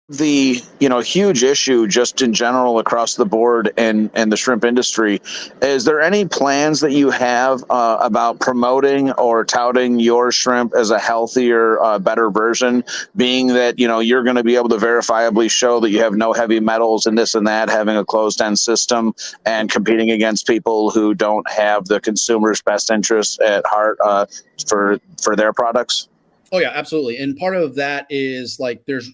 The huge issue just in general across the board and the shrimp industry, is there any plans that you have about promoting or touting your shrimp as a healthier, better version, being that you're going to be able to verifiably show that you have no heavy metals and this and that, having a closed end system and competing against people who don't have the consumer's best interests at heart, for their products? Oh yeah, absolutely. And part of that is like there's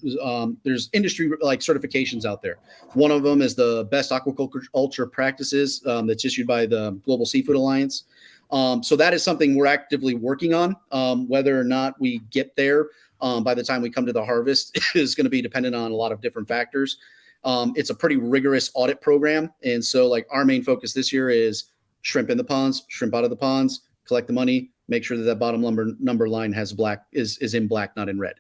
industry like certifications out there. One of them is the best aquaculture practices that's issued by the Global Seafood Alliance. So that is something we're actively working on. Whether or not we get there by the time we come to the harvest is going to be dependent on a lot of different factors. It's a pretty rigorous audit program, and so like our main focus this year is shrimp in the ponds, shrimp out of the ponds, collect the money, make sure that that bottom number line has black is in black, not in red.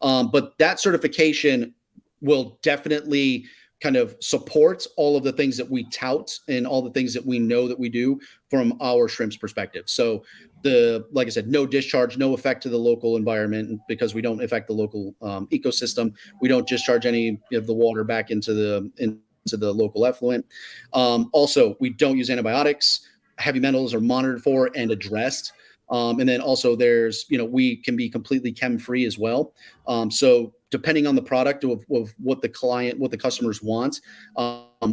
But that certification will definitely kind of support all of the things that we tout and all the things that we know that we do from our shrimp's perspective. So like I said, no discharge, no effect to the local environment because we don't affect the local ecosystem. We don't discharge any of the water back into the local effluent. Also, we don't use antibiotics. Heavy metals are monitored for and addressed. And then also there's, we can be completely chem-free as well. So depending on the product of what the customers want,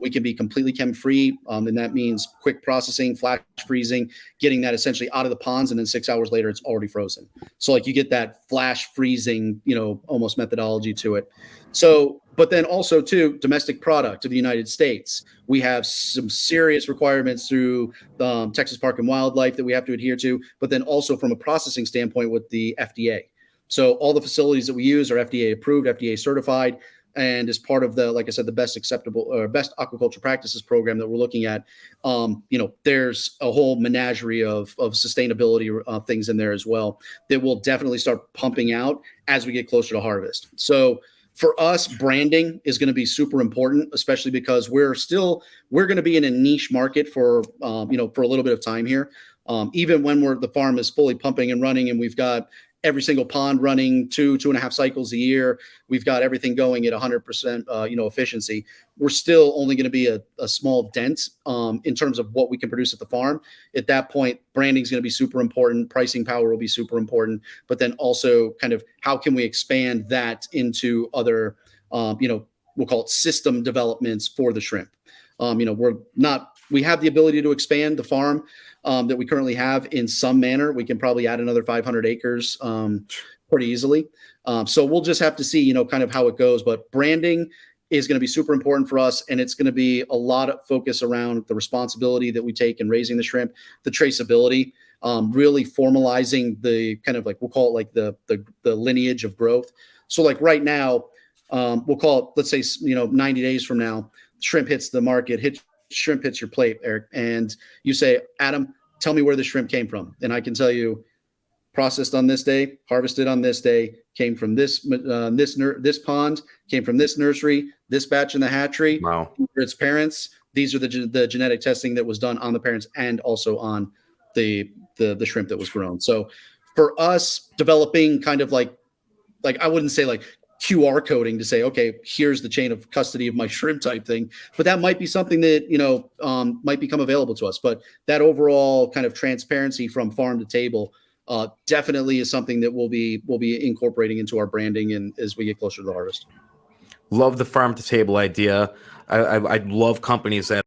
we can be completely chem-free. And that means quick processing, flash freezing, getting that essentially out of the ponds. And then 6 hours later, it's already frozen. So like you get that flash freezing, almost methodology to it. So, but then also too, domestic product of the United States. We have some serious requirements through Texas Park and Wildlife that we have to adhere to, but then also from a processing standpoint with the FDA. So all the facilities that we use are FDA approved, FDA certified, and as part of the, like I said, the best acceptable or best aquaculture practices program that we're looking at, there's a whole menagerie of sustainability things in there as well that will definitely start pumping out as we get closer to harvest. So for us, branding is going to be super important, especially because we're going to be in a niche market for a little bit of time here. Even when the farm is fully pumping and running and we've got every single pond running 2.5 cycles a year, we've got everything going at 100%, efficiency. We're still only going to be a small dent in terms of what we can produce at the farm. At that point, branding is going to be super important. Pricing power will be super important. But then also kind of how can we expand that into other, we'll call it system developments for the shrimp. We have the ability to expand the farm that we currently have in some manner. We can probably add another 500 acres pretty easily. So we'll just have to see, kind of how it goes. But branding is going to be super important for us. And it's going to be a lot of focus around the responsibility that we take in raising the shrimp, the traceability, really formalizing the kind of like, we'll call it like the lineage of growth. So like right now, we'll call it, let's say, 90 days from now, shrimp hits the market, shrimp hits your plate, Eric, and you say, Adam, tell me where the shrimp came from. And I can tell you, processed on this day, harvested on this day, came from this pond, came from this nursery, this batch in the hatchery. Wow. For its parents. These are the genetic testing that was done on the parents and also on the shrimp that was grown. So for us, developing kind of like I wouldn't say like QR coding to say, okay, here's the chain of custody of my shrimp type thing, but that might be something that, might become available to us. But that overall kind of transparency from farm to table definitely is something that we'll be incorporating into our branding and as we get closer to the harvest. Love the farm to table idea. I love companies that